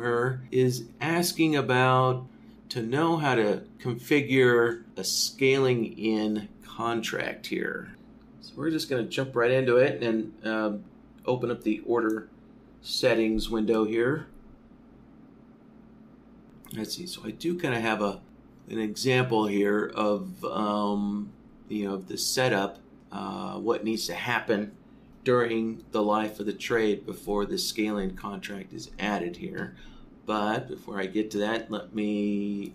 Tamir is asking about to know how to configure a scaling in contract here. So we're just going to jump right into it and open up the order settings window here. Let's see. So I do kind of have an example here of the setup, what needs to happen during the life of the trade before the scaling contract is added here. But before I get to that, let me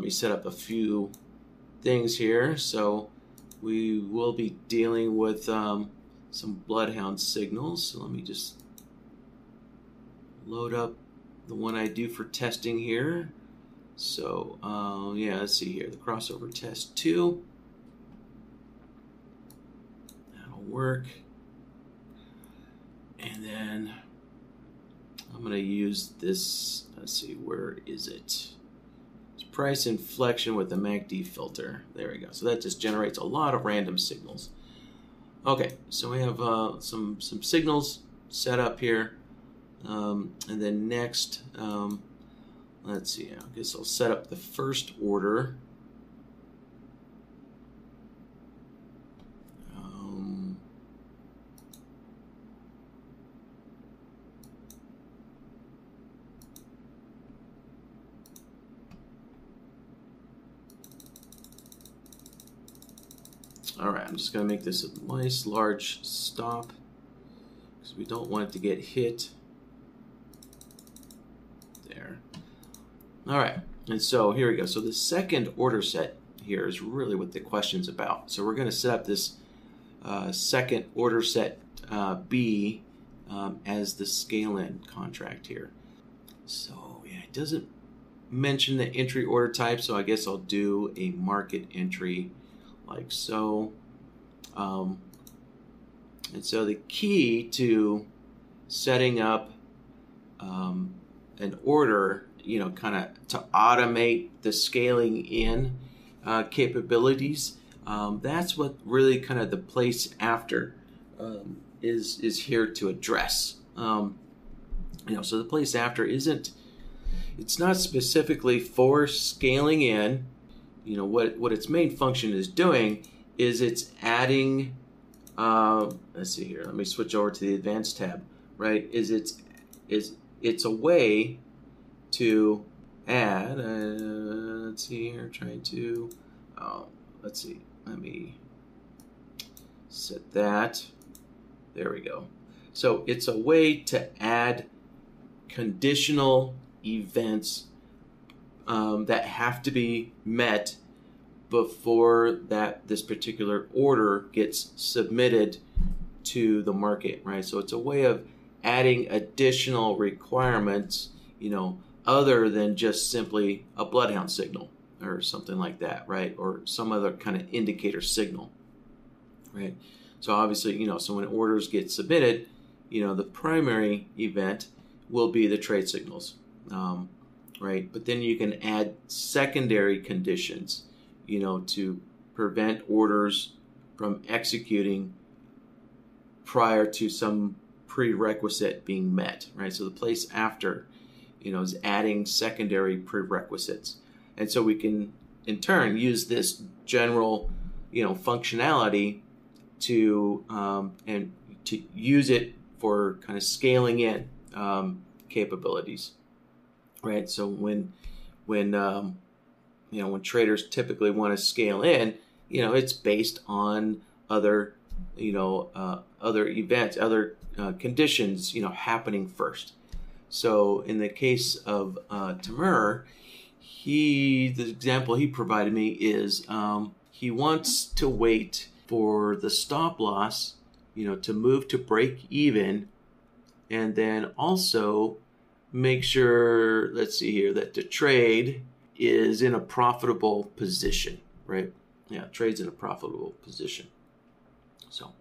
set up a few things here. So we will be dealing with some bloodhound signals. So let me just load up the one I do for testing here. So let's see here, the crossover test 2. That'll work. And then I'm going to use this, let's see, where is it? It's price inflection with the MACD filter. There we go. So that just generates a lot of random signals. Okay, so we have some signals set up here. And then next, let's see, I guess I'll set up the first order. All right, I'm just going to make this a nice large stop because we don't want it to get hit. There. All right, and so here we go. So the second order set here is really what the question's about. So we're going to set up this second order set B as the scale-in contract here. So yeah, it doesn't mention the entry order type, so I guess I'll do a market entry like so. And so the key to setting up an order, kind of to automate the scaling in capabilities, that's what really kind of the place after is here to address. So the place after it's not specifically for scaling in. What its main function is doing is it's adding, let's see here, let me switch over to the advanced tab, right? It's a way to add, let's see here, let's see, let me set that, there we go. So it's a way to add conditional events that have to be met before this particular order gets submitted to the market, right? So it's a way of adding additional requirements, other than just simply a bloodhound signal or something like that, right? Or some other kind of indicator signal, right? So obviously, so when orders get submitted, the primary event will be the trade signals. Right, but then you can add secondary conditions, to prevent orders from executing prior to some prerequisite being met, right? So the place after, is adding secondary prerequisites. And so we can, in turn, use this general, functionality to, and to use it for kind of scaling in capabilities. Right, so when traders typically want to scale in, it's based on other events, other conditions, happening first. So in the case of Tamir, the example he provided me is he wants to wait for the stop loss, to move to break even, and then also make sure, let's see here, that the trade is in a profitable position, right? Yeah, trade's in a profitable position. So,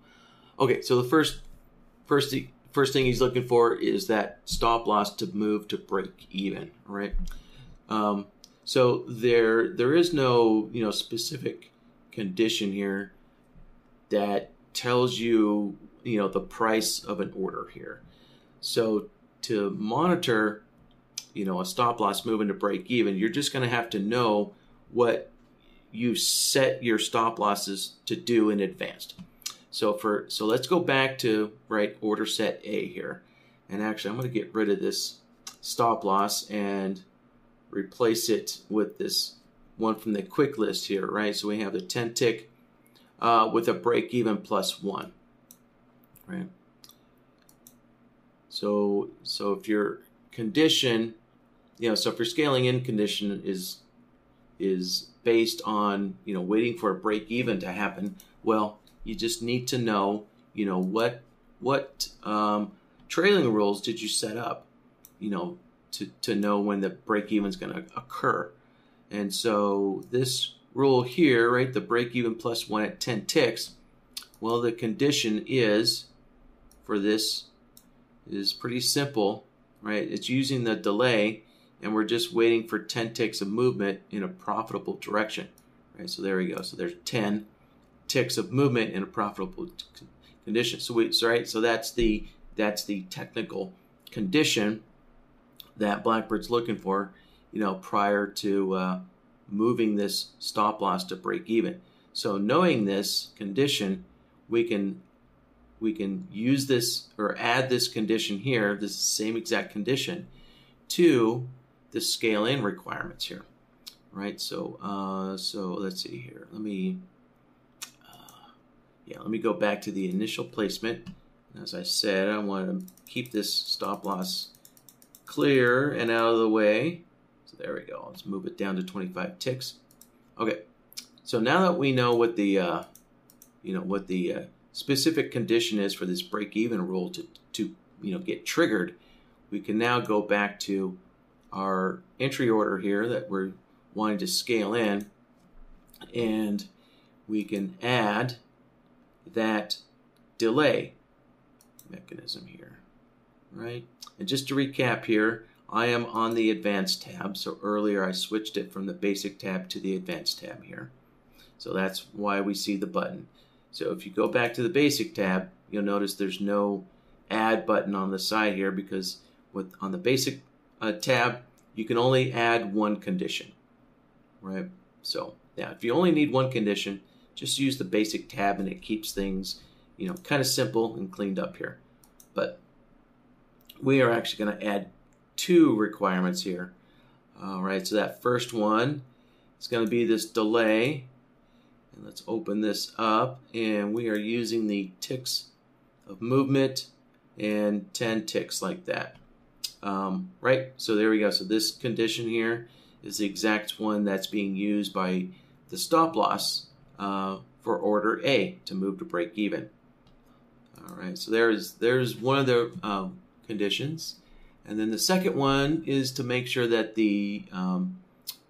okay, so the first thing he's looking for is that stop loss to move to break even, right? So there is no specific condition here that tells you the price of an order here. So to monitor, a stop loss moving to break even, you're just going to have to know what you set your stop losses to do in advance. So let's go back to order set A here, and actually I'm going to get rid of this stop loss and replace it with this one from the quick list here, right? So we have the 10 tick with a break even plus 1, right? So if your condition, so if your scaling in condition is based on waiting for a break even to happen, well, you just need to know what trailing rules did you set up to know when the break even is going to occur. And so this rule here, right, the break even plus 1 at 10 ticks, well, the condition is for this is pretty simple, right? It's using the delay, and we're just waiting for 10 ticks of movement in a profitable direction, right? So there we go. So there's 10 ticks of movement in a profitable condition. So that's the technical condition that BlackBird's looking for, prior to moving this stop loss to break even. So knowing this condition, we can use this or add this condition here, this same exact condition, to the scale in requirements here, right? So let's see here. Let me go back to the initial placement. As I said, I want to keep this stop loss clear and out of the way. So there we go. Let's move it down to 25 ticks. Okay. So now that we know what the specific condition is for this break-even rule to get triggered, we can now go back to our entry order here that we're wanting to scale in, and we can add that delay mechanism here, right? And just to recap here, I am on the advanced tab. So earlier I switched it from the basic tab to the advanced tab here. So that's why we see the button. So if you go back to the basic tab, you'll notice there's no add button on the side here, because on the basic tab, you can only add one condition, right? So yeah, if you only need one condition, just use the basic tab and it keeps things, kind of simple and cleaned up here. But we are actually going to add 2 requirements here. All right, so that first one is going to be this delay. And let's open this up, and we are using the ticks of movement and 10 ticks like that. Right, so there we go. So this condition here is the exact one that's being used by the stop loss for order A to move to break even. All right, so there's one of the conditions, and then the second one is to make sure that the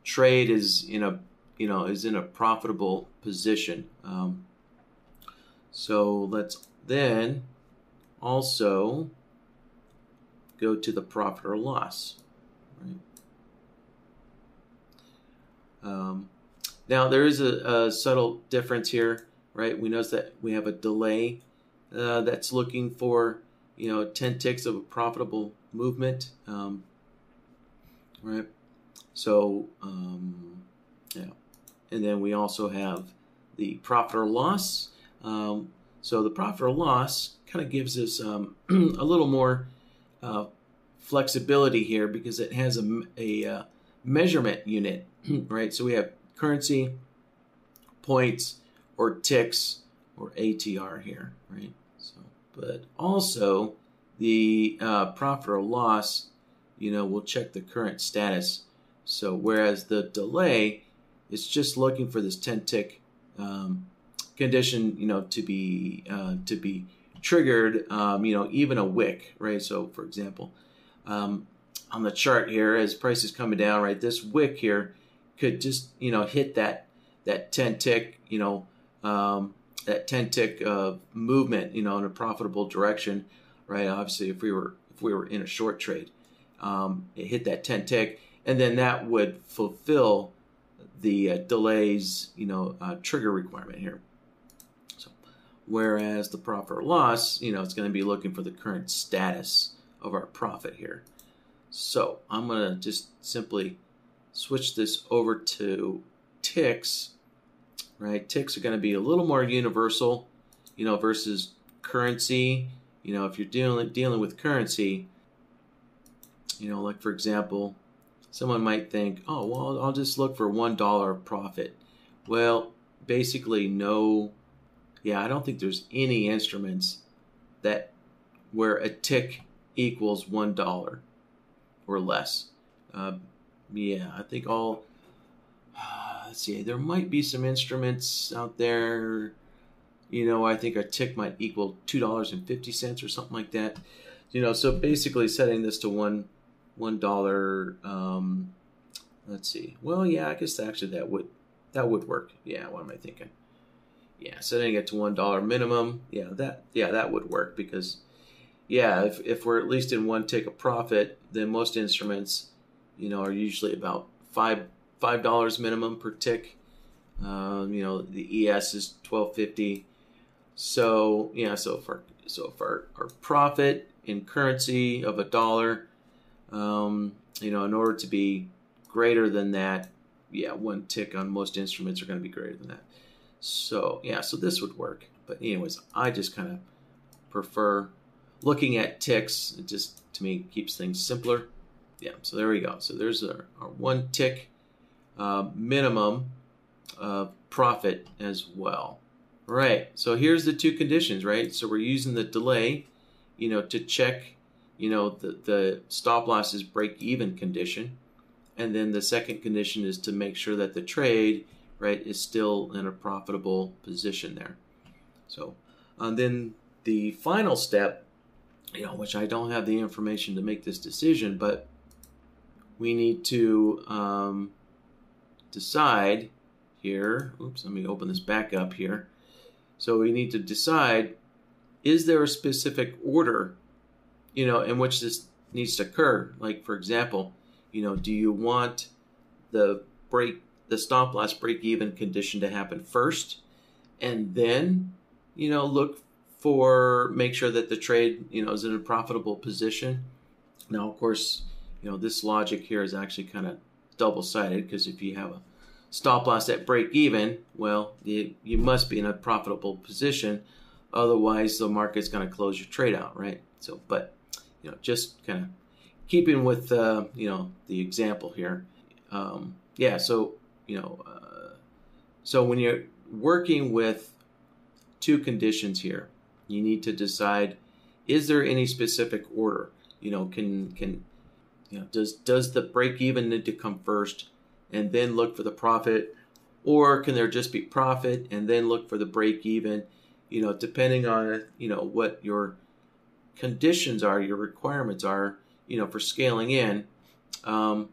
trade is in a profitable position. So let's then also go to the profit or loss. Right? Now there is a subtle difference here, right? We notice that we have a delay that's looking for 10 ticks of a profitable movement, right? So yeah, and then we also have the profit or loss. So the profit or loss kind of gives us a little more flexibility here, because it has a measurement unit, right? So we have currency, points, or ticks, or ATR here, right? So, but also the profit or loss, we'll check the current status. So whereas the delay is just looking for this 10 tick condition, to be triggered, even a wick, right? So for example, on the chart here, as price is coming down, right, this wick here could just hit that 10 tick, that 10 tick movement, in a profitable direction, right? Obviously, if we were in a short trade, it hit that 10 tick, and then that would fulfill the delays, trigger requirement here. So, whereas the profit or loss, it's going to be looking for the current status of our profit here. So I'm going to just simply switch this over to ticks, right? Ticks are going to be a little more universal, versus currency. If you're dealing with currency, like for example, someone might think, oh, well, I'll just look for $1 profit. Well, basically no, I don't think there's any instruments that where a tick equals $1 or less. I think let's see, there might be some instruments out there, I think a tick might equal $2.50 or something like that. So basically setting this to $1, let's see. Well, yeah, I guess actually that would work. Yeah, what am I thinking? Yeah, setting it to $1 minimum. That would work because, if we're at least in one tick of profit, then most instruments, are usually about $5 minimum per tick. The ES is $12.50. So so if our profit in currency of $1, in order to be greater than that, one tick on most instruments are going to be greater than that. So so this would work. But anyways, I just kind of prefer looking at ticks. It just, to me, keeps things simpler. So there we go. So there's our one tick minimum profit as well. Right. So here's the two conditions, right? So we're using the delay, to check, the stop loss is break even condition. And then the second condition is to make sure that the trade, right, is still in a profitable position there. So then the final step, which I don't have the information to make this decision, but we need to decide here. Oops, let me open this back up here. So we need to decide, is there a specific order, in which this needs to occur? Like, for example, do you want the stop loss break even condition to happen first, and then, make sure that the trade, is in a profitable position? Now, of course, this logic here is actually kind of double-sided, because if you have a stop loss at break even, well, you must be in a profitable position, otherwise the market's going to close your trade out, right? So, but just kind of keeping with the example here, so when you're working with two conditions here, you need to decide, is there any specific order? Does the break even need to come first and then look for the profit, or can there just be profit and then look for the break even? Depending on what your conditions are, your requirements are, for scaling in, then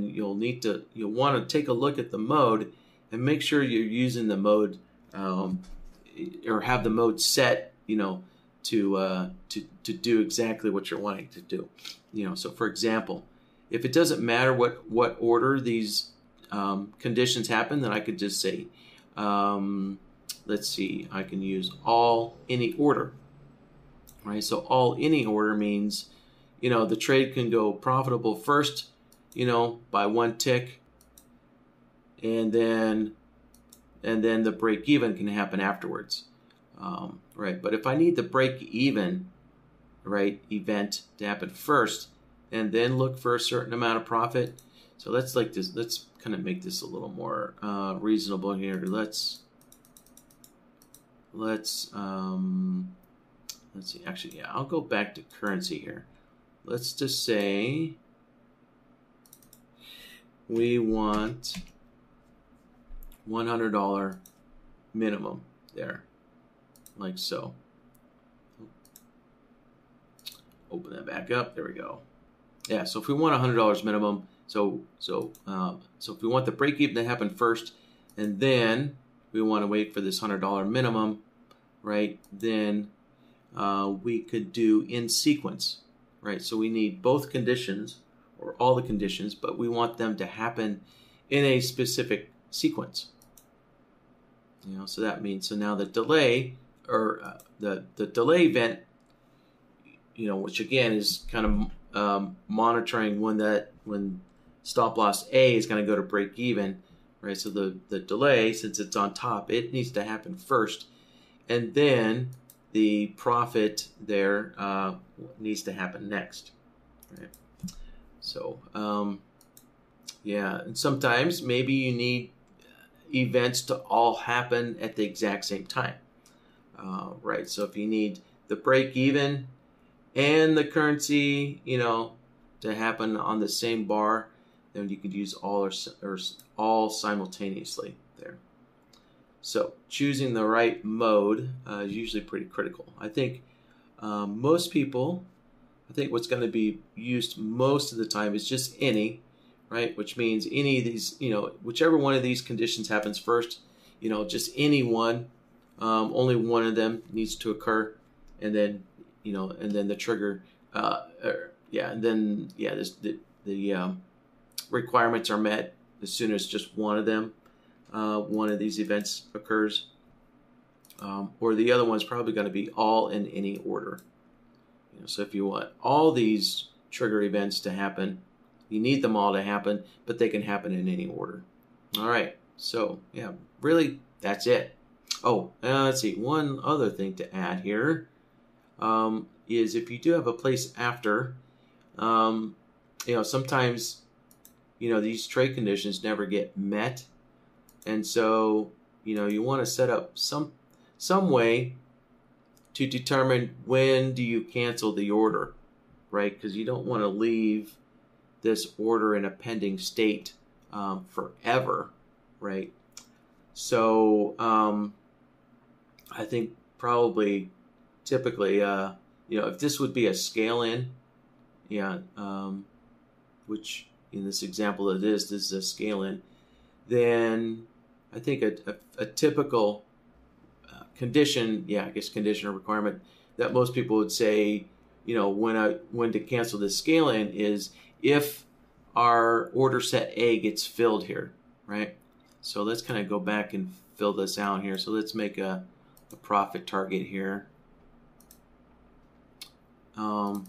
you'll want to take a look at the mode and make sure you're using the mode, or have the mode set, to do exactly what you're wanting to do. So for example, if it doesn't matter what order these conditions happen, then I could just say, let's see, I can use all any order, right? So all any order means, the trade can go profitable first, by one tick, and then the break even can happen afterwards, right? But if I need the break even, right, event to happen first, and then look for a certain amount of profit. So let's kind of make this a little more reasonable here. Let's see. Actually, I'll go back to currency here. Let's just say we want $100 minimum there, like so. Open that back up. There we go. Yeah, so if we want $100 minimum, so if we want the break even to happen first, and then we want to wait for this $100 minimum, right? Then we could do in sequence, right? So we need both conditions, or all the conditions, but we want them to happen in a specific sequence. So that means, so now the delay, or the delay event, which again is kind of monitoring when stop loss A is going to go to break even, right? So the delay, since it's on top, it needs to happen first, and then the profit there needs to happen next, right? So yeah, and sometimes maybe you need events to all happen at the exact same time, right? So if you need the break even and the currency, to happen on the same bar, then you could use all or all simultaneously there. So choosing the right mode is usually pretty critical. I think most people, what's going to be used most of the time is just any, right? Which means any of these, whichever one of these conditions happens first, just any one, only one of them needs to occur, and then, and then the trigger, and then the requirements are met as soon as just one of them, one of these events occurs, or the other one's probably going to be all in any order. So if you want all these trigger events to happen, you need them all to happen, but they can happen in any order. All right, so yeah, really, that's it. Oh, let's see, one other thing to add here is if you do have a place after, sometimes, these trade conditions never get met, and so, you want to set up some way to determine when do you cancel the order, right? Because you don't want to leave this order in a pending state forever, right? So I think probably typically, if this would be a scale in, which in this example this is a scale in, then I think a typical condition, condition or requirement that most people would say, when to cancel this scale in is if our order set A gets filled here, right? So let's kind of go back and fill this out here. So let's make a profit target here. I'll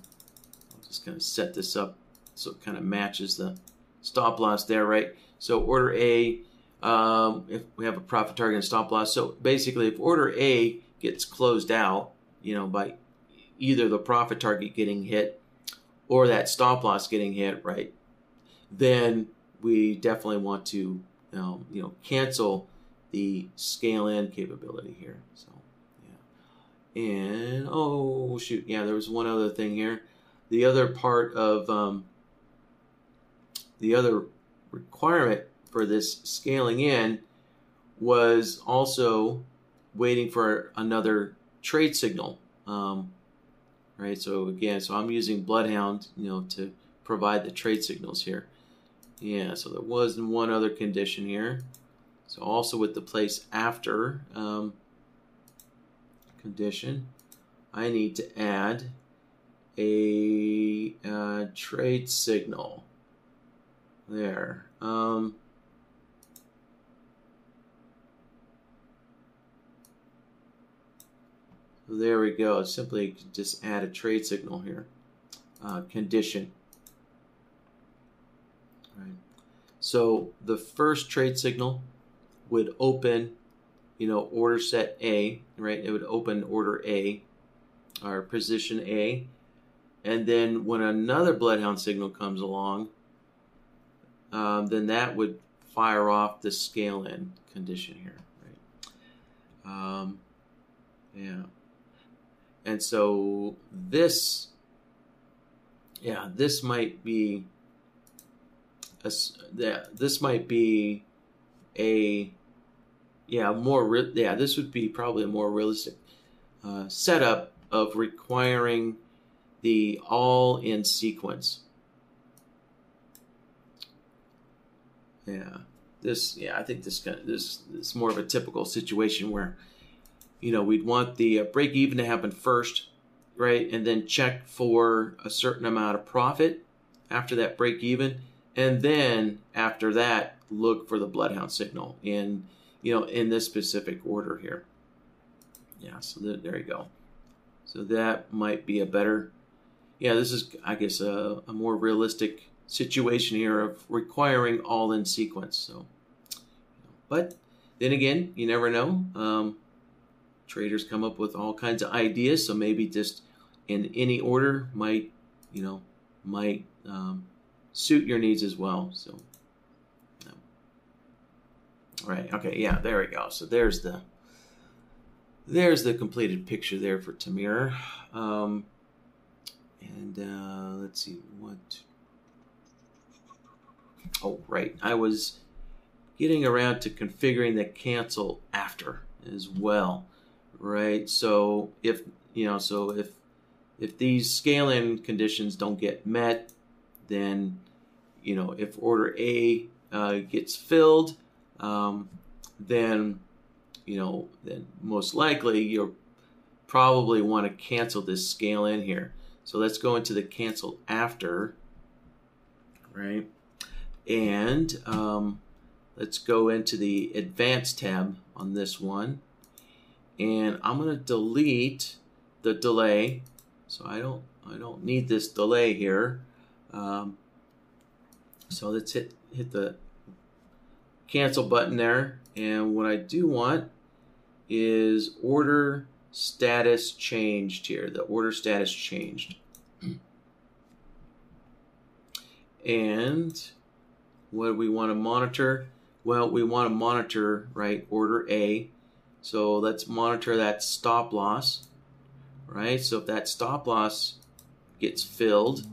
just kind of set this up so it kind of matches the stop loss there, right? So order A, if we have a profit target and stop loss. So basically, if order A gets closed out, by either the profit target getting hit or that stop loss getting hit, right, then we definitely want to, cancel the scale in capability here. So, yeah. And, oh, shoot, yeah, there was one other thing here. The other part of, the other requirement for this scaling in was also waiting for another trade signal, right? So again, I'm using Bloodhound, to provide the trade signals here. Yeah, so there was one other condition here. So also with the place after condition, I need to add a trade signal there. So there we go. Simply just add a trade signal here. Condition. All right. So the first trade signal would open, order set A, right? It would open order A, or position A, and then when another Bloodhound signal comes along, then that would fire off the scale in condition here, right? Yeah. And so this might be this would be probably a more realistic setup of requiring the all in sequence. I think this is more of a typical situation where, we'd want the break even to happen first, right? And then check for a certain amount of profit after that break even. And then after that, look for the Bloodhound signal in this specific order here. Yeah, so there you go. So that might be a better yeah, this is, I guess, a more realistic situation here of requiring all in sequence. So, but then again, you never know. Traders come up with all kinds of ideas, so maybe just in any order might, suit your needs as well. So, all right, okay, yeah, there we go. So there's the completed picture there for Tamir. Let's see what. Oh, right. I was getting around to configuring the cancel after as well, right? So if if these scale-in conditions don't get met, then if order A gets filled, then most likely you'll probably want to cancel this scale-in here. So let's go into the cancel after, right? And let's go into the advanced tab on this one, and I'm going to delete the delay. So I don't need this delay here. So let's hit the cancel button there, and what I do want is order status changed here. The order status changed. And what do we want to monitor? Well, we want to monitor, right, order A. So let's monitor that stop loss, right? So if that stop loss gets filled,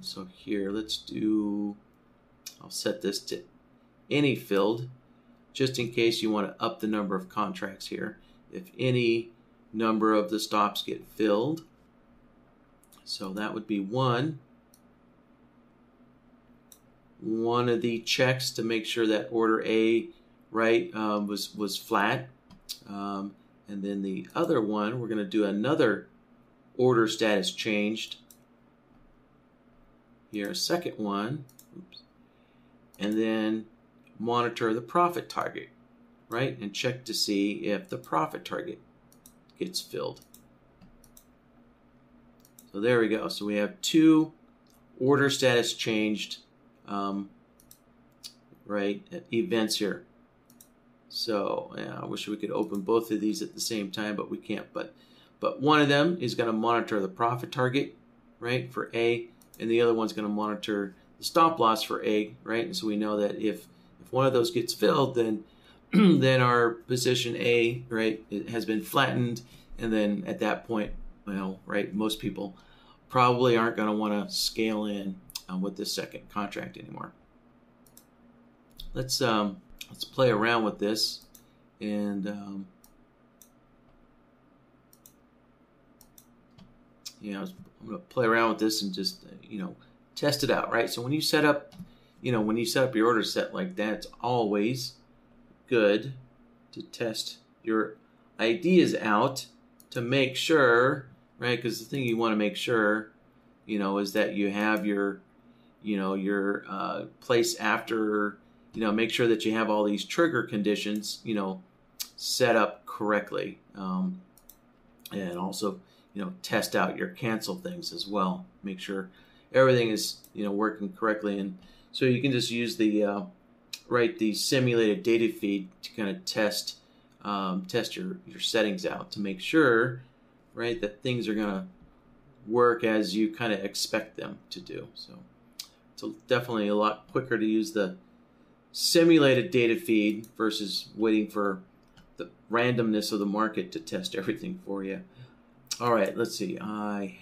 so here, I'll set this to any filled, just in case you want to up the number of contracts here. If any number of the stops get filled, so that would be one of the checks to make sure that order A, right, was flat. And then the other one, we're going to do another order status changed. Here, a second one. Oops. And then monitor the profit target, right? And check to see if the profit target gets filled. So there we go. So we have two order status changed events here. So yeah, I wish we could open both of these at the same time, but we can't. But one of them is going to monitor the profit target, right, for A, and the other one's going to monitor the stop loss for A, right? And so we know that if one of those gets filled, then then our position A, right, it has been flattened, and then at that point, well, right, most people probably aren't going to want to scale in with this second contract anymore. Let's play around with this, and I'm going to play around with this and just test it out, right? So when you set up your order set like that, it's always good to test your ideas out to make sure, right? Because the thing you want to make sure, is that you have your place after, make sure that you have all these trigger conditions, set up correctly, and also, test out your cancel things as well. Make sure everything is, working correctly, and so you can just use the the simulated data feed to kind of test your settings out to make sure, right, that things are gonna work as you kind of expect them to do. So it's definitely a lot quicker to use the simulated data feed versus waiting for the randomness of the market to test everything for you. All right, let's see. I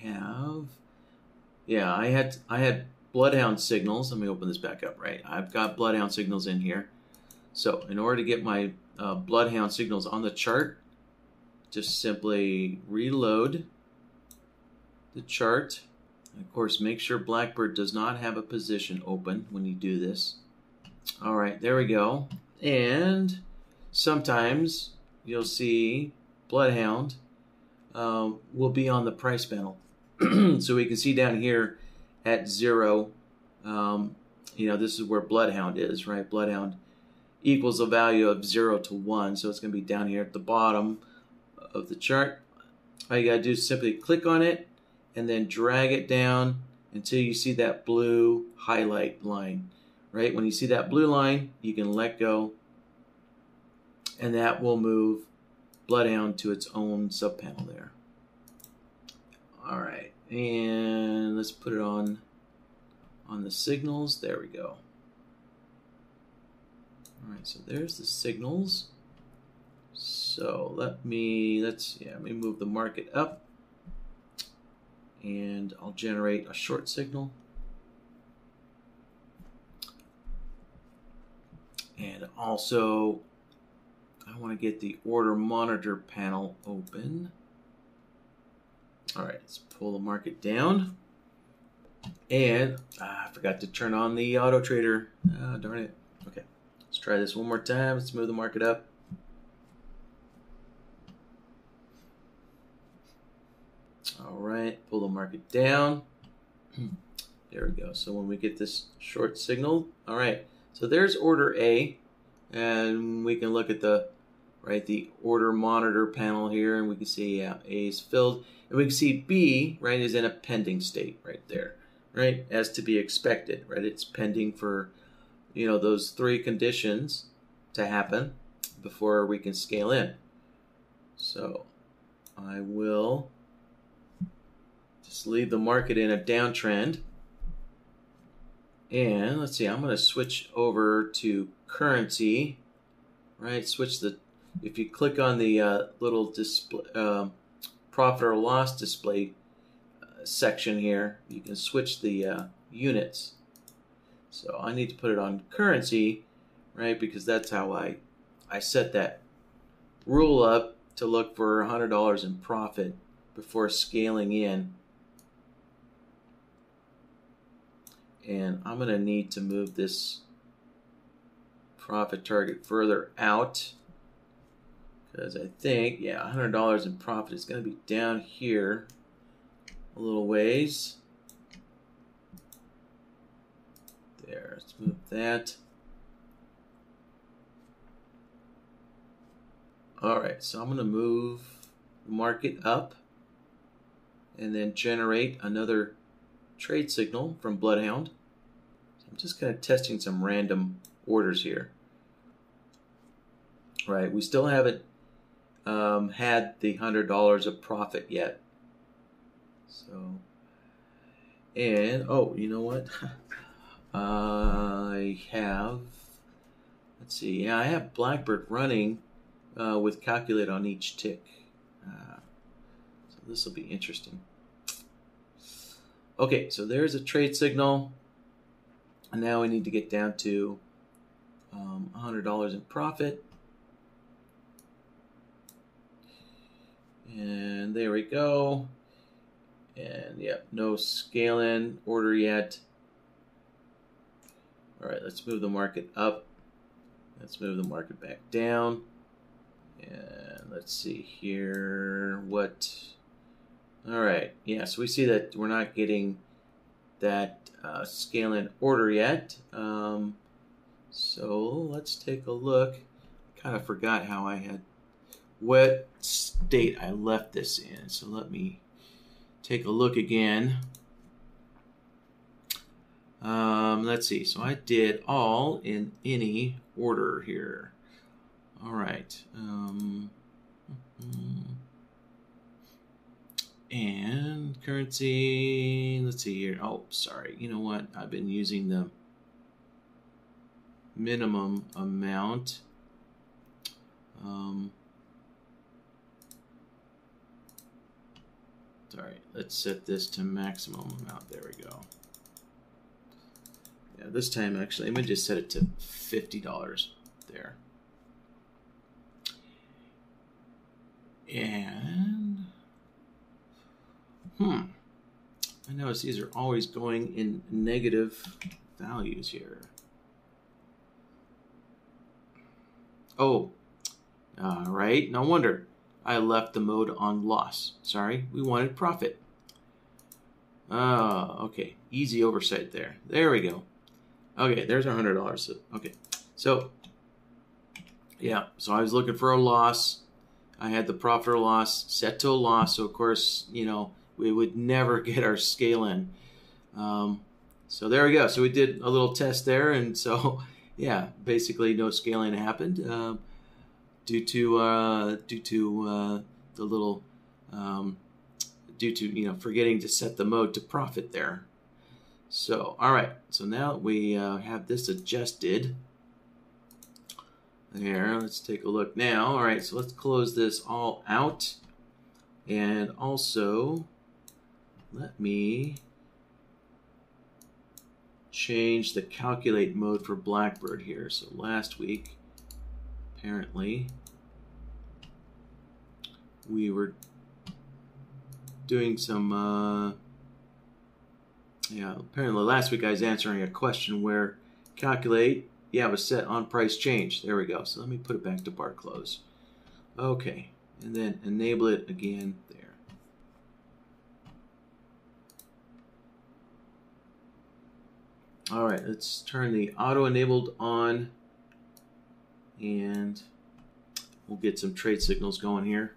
had bloodhound signals. Let me open this back up, right? I've got bloodhound signals in here. So in order to get my bloodhound signals on the chart, just simply reload the chart. And of course, make sure BlackBird does not have a position open when you do this. All right, there we go. And sometimes you'll see bloodhound will be on the price panel. So we can see down here at 0, this is where bloodhound is, right? Bloodhound equals a value of 0 to 1, so it's going to be down here at the bottom of the chart. All you got to do is simply click on it, and then drag it down until you see that blue highlight line. Right? When you see that blue line, you can let go, and that will move Bloodhound to its own subpanel there. All right, and let's put it on the signals. There we go. All right, so there's the signals. So let me move the market up, and I'll generate a short signal. And also, I want to get the order monitor panel open. All right, let's pull the market down. And I forgot to turn on the auto trader. Darn it. Okay, let's try this one more time. Let's move the market up. All right, pull the market down. There we go. So when we get this short signal, all right. So there's order A, and we can look at the order monitor panel here, and we can see, yeah, A is filled, and we can see B, right, is in a pending state right there, right, as to be expected, right? It's pending for, those three conditions to happen before we can scale in. So I will just leave the market in a downtrend. And let's see, I'm going to switch over to currency, right? If you click on the little display, profit or loss display section here, you can switch the units. So I need to put it on currency, right? Because that's how I set that rule up to look for $100 in profit before scaling in. And I'm going to need to move this profit target further out, because I think, yeah, $100 in profit is going to be down here a little ways. There, let's move that. All right, so I'm going to move the market up and then generate another trade signal from Bloodhound. So I'm just kind of testing some random orders here. Right, we still haven't had the $100 of profit yet. So, and oh, you know what? I have, let's see, yeah, I have BlackBird running with calculate on each tick. So this will be interesting. Okay, so there's a trade signal, and now we need to get down to $100 in profit. And there we go. And yep, no scale in order yet. All right, let's move the market up. Let's move the market back down. And let's see here what. All right, yeah, so we see that we're not getting that scale in order yet. So let's take a look. Kind of forgot how I had, what state I left this in. So let me take a look again. Let's see, so I did all in any order here. All right. And currency, let's see here. Oh, sorry. You know what? I've been using the minimum amount. Sorry, let's set this to maximum amount. There we go. Yeah, this time actually, I'm going to just set it to $50 there. And I notice these are always going in negative values here. Oh, all right. No wonder I left the mode on loss. Sorry, we wanted profit. Okay. Easy oversight there. There we go. Okay, there's our $100. Okay, so yeah, so I was looking for a loss. I had the profit or loss set to a loss. So of course, you know, we would never get our scale in. So there we go. So we did a little test there, and so yeah, basically no scaling happened due to the little due to forgetting to set the mode to profit there. So all right, so now we have this adjusted. There, let's take a look now. All right, so let's close this all out, and also let me change the calculate mode for BlackBird here. So last week, apparently, we were doing some, apparently last week I was answering a question where calculate, it was set on price change. There we go. So let me put it back to bar close. Okay, and then enable it again there. All right, let's turn the auto enabled on, and we'll get some trade signals going here.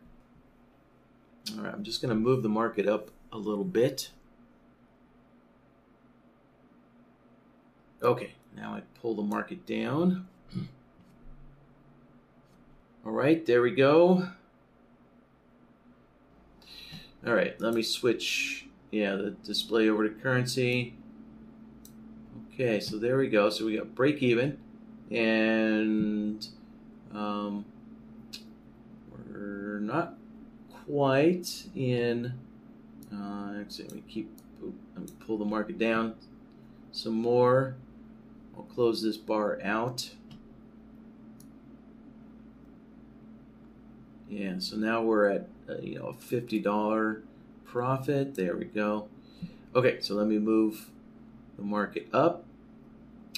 All right, I'm just going to move the market up a little bit. Okay, now I pull the market down. All right, there we go. All right, let me switch, the display over to currency. Okay, so there we go. So we got break even, and we're not quite in. Actually, let me pull the market down some more. I'll close this bar out. Yeah, so now we're at a $50 profit. There we go. Okay, so let me move the market up,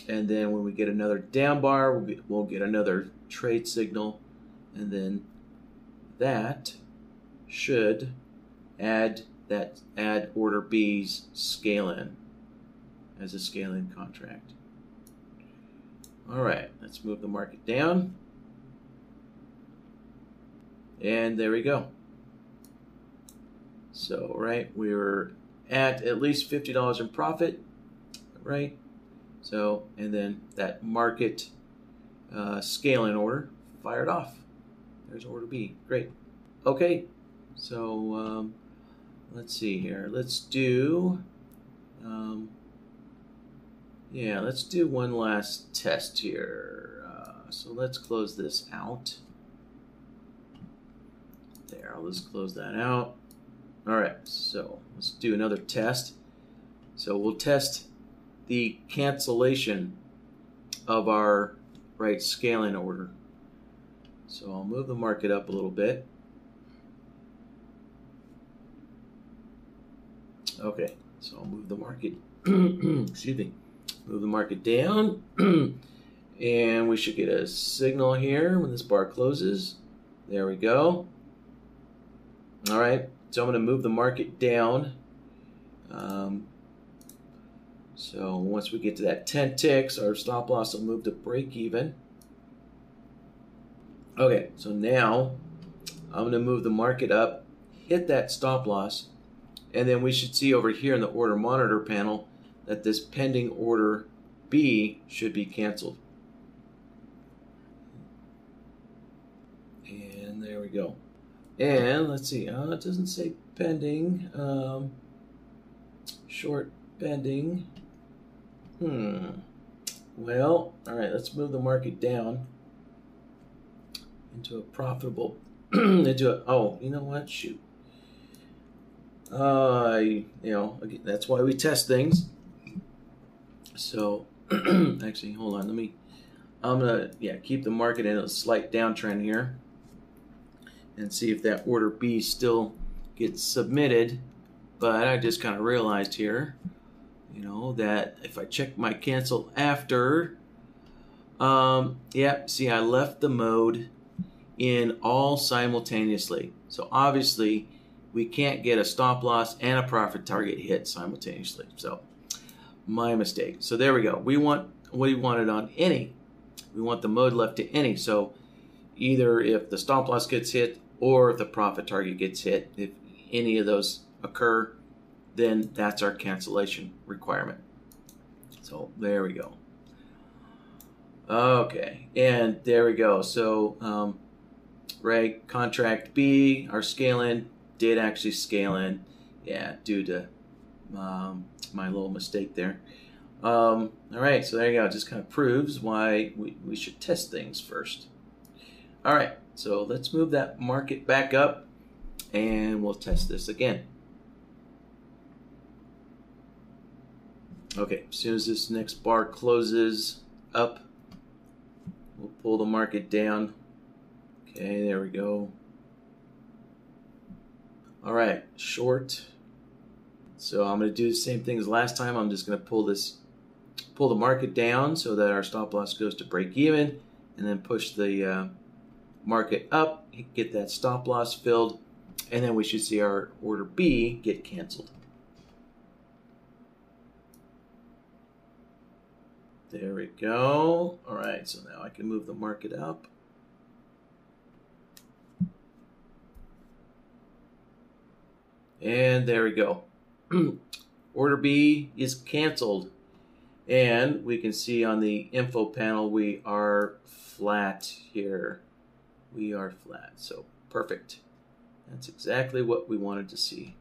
and then when we get another down bar, we'll get another trade signal, and then that should add order B's scale in as a scale in contract. All right, let's move the market down, and there we go. So we were at least $50 in profit. Right, so and then that market scaling order fired off. There's order B. Great. Okay, so let's see here. Let's do let's do one last test here. So let's close this out. There, I'll just close that out. All right, so let's do another test. So we'll test the cancellation of our scaling order. So I'll move the market up a little bit. Okay, so I'll move the market excuse me, move the market down, and we should get a signal here when this bar closes. There we go. All right, so I'm going to move the market down. So once we get to that 10 ticks, our stop loss will move to break even. Okay, so now I'm going to move the market up, hit that stop loss, and then we should see over here in the order monitor panel that this pending order B should be canceled. And there we go. And let's see, it doesn't say pending, short pending. Well, all right, let's move the market down into a profitable, oh, you know what, shoot. Again, that's why we test things. So, actually, hold on, I'm gonna, keep the market in a slight downtrend here and see if that order B still gets submitted. But I just kind of realized here, that if I check my cancel after, see, I left the mode in all simultaneously. So obviously we can't get a stop loss and a profit target hit simultaneously. So my mistake. So there we go. We wanted on any. We want the mode left to any. So either if the stop loss gets hit or if the profit target gets hit, if any of those occur, then that's our cancellation requirement. So there we go. Okay, and there we go. So right, contract B, our scale-in did actually scale in, yeah, due to my little mistake there. All right, so there you go. It just kind of proves why we should test things first. All right, so let's move that market back up, and we'll test this again. Okay, as soon as this next bar closes up, we'll pull the market down. Okay, there we go. All right, short. So I'm going to do the same thing as last time. I'm just going to pull the market down so that our stop loss goes to break even, and then push the market up, get that stop loss filled, and then we should see our order B get canceled. There we go. All right, so now I can move the market up. And there we go. Order B is canceled. And we can see on the info panel we are flat here. We are flat. So perfect. That's exactly what we wanted to see.